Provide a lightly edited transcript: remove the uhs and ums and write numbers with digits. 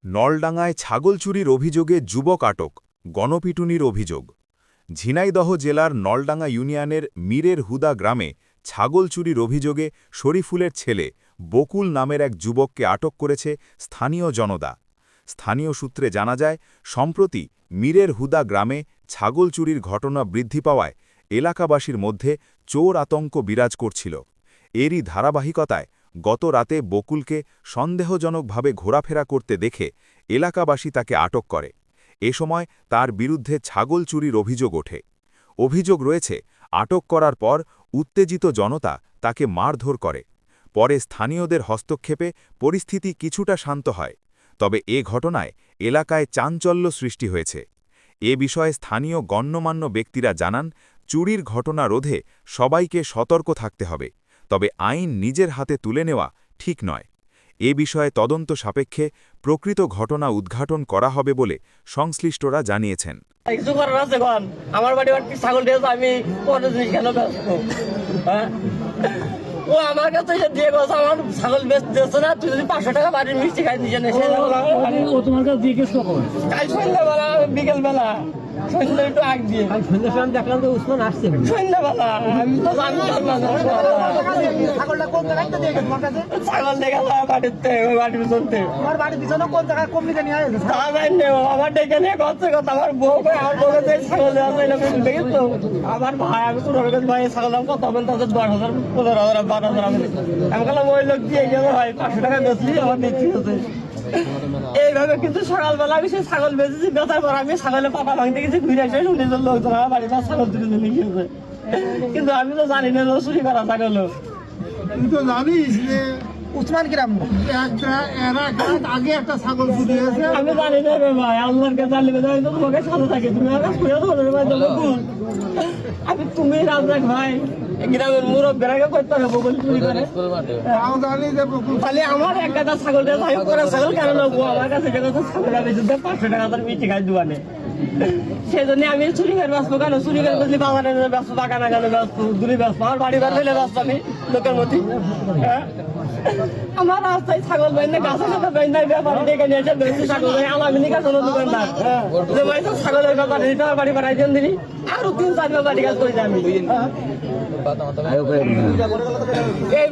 নলডাঙ্গায় ছাগল চুরির অভিযোগে যুবক আটক, গণপিটুনির অভিযোগ। ঝিনাইদহ জেলার নলডাঙ্গা ইউনিয়নের মীরের হুদা গ্রামে ছাগল চুরির অভিযোগে শরীফুলের ছেলে বকুল নামের এক যুবককে আটক করেছে স্থানীয় জনতা। স্থানীয় সূত্রে জানা যায়, সম্প্রতি মীরের হুদা গ্রামে ছাগল চুরির ঘটনা বৃদ্ধি পাওয়ায় এলাকাবাসীর মধ্যে চোর আতঙ্ক বিরাজ করছিল। এরই ধারাবাহিকতায় গত রাতে বকুলকে সন্দেহজনকভাবে ঘোরাফেরা করতে দেখে এলাকাবাসী তাকে আটক করে। এ সময় তার বিরুদ্ধে ছাগল চুরির অভিযোগ ওঠে। অভিযোগ রয়েছে, আটক করার পর উত্তেজিত জনতা তাকে মারধর করে। পরে স্থানীয়দের হস্তক্ষেপে পরিস্থিতি কিছুটা শান্ত হয়। তবে এ ঘটনায় এলাকায় চাঞ্চল্য সৃষ্টি হয়েছে। এ বিষয়ে স্থানীয় গণ্যমান্য ব্যক্তিরা জানান, চুরির ঘটনা রোধে সবাইকে সতর্ক থাকতে হবে, তবে আইন নিজের হাতে তুলে নেওয়া ঠিক নয়। এ বিষয়ে তদন্ত সাপেক্ষে প্রকৃত ঘটনা উদ্ঘাটন করা হবে বলে সংশ্লিষ্টরা জানিয়েছেন। আমার বাড়ি ছাগল দিয়েছে, আমি কেন ও আমার কাছে দিয়ে গেছে, আমার ছাগল বেচতেছে না, তুই যদি 500 টাকা বাড়ির মিষ্টি খাই নিজে নেই। ও তোমার কাছে জিজ্ঞেস কখন? কাল সন্ধ্যাবেলা, বিকেলবেলা, সন্ধ্যা একটু আগ দিয়ে দেখলাম তো উসমান আসছে সন্ধ্যাবেলা। আমি তো জানতাম না ছাগলটা কোন জায়গায় দিয়ে গেছে তোমার কাছে? ছাগল দেখে বাড়িতে, ওই বাড়ির পিছনতে। তোমার বাড়ির পিছনে কোন জায়গায় কমপ্লিটে নিয়ে আসছে? তা জানি না, আমার ডেকে নিয়ে করছে কথা। আমার বউ কই, আমার বউ কাছে ছাগল দেওয়া যায় না, দেখে তো আমার ভাই, আমি তো রোগের ভাই ছাগল দাম কত হবেন, তাদের 10,000, 15,000, 12,000 আমি বললাম ওই লোক দিয়ে গেল ভাই 500 টাকা বেচলি আমার দেখছি হচ্ছে এইভাবে। কিন্তু সকালবেলা আমি সেই ছাগল বেঁচেছি, বেচার পর আমি ছাগলের পাতা ভাঙতে গেছি, ঘুরে এসে শুনেছিল লোকজন আমার বাড়িতে ছাগল তুলে নিয়ে গিয়েছে। কিন্তু আমি তো জানি না চুরি করা ছাগল। তুই তো জানিস যে উসমান গ্রাম আগে একটা ছাগল চুরি হয়েছে। আমি জানি না রে ভাই, আল্লাহর কাছে জানলে আমি তো তোমাকে সাথে থাকি, তুমি আমার ঘুরে আমি তুমি রাজাক ভাই গ্রামের মুরব্বীরাকে করতে হবে বকুল চুরি করে। খালি আমার এক গাদা ছাগল করে ছাগল কেন নেবো? আমার কাছে যে কথা ছাগল আমি 500 টাকা তার মিষ্টি খাই দোকানে। সেই জন্য আমি চুরি করে ব্যস্ত কেন? চুরি করে বসলি বাগানে ব্যস্ত, বাগানে গেলে ব্যস্ত, দূরে ব্যস্ত, আমার বাড়ি বার হইলে ব্যস্ত আমি লোকের মধ্যে। আমার রাস্তায় ছাগল বাইন না, গাছের সাথে বাইন নাই, ব্যাপারে ডেকে নিয়ে এসে বেশি ছাগল হয়। আমার নিকার জন্য দোকানদার যে ভাই তো ছাগলের ব্যাপার দিতে আমার বাড়ি বাড়াই দেন দিনি, আরো 3-4 বাড়ি কাজ করে আমি এই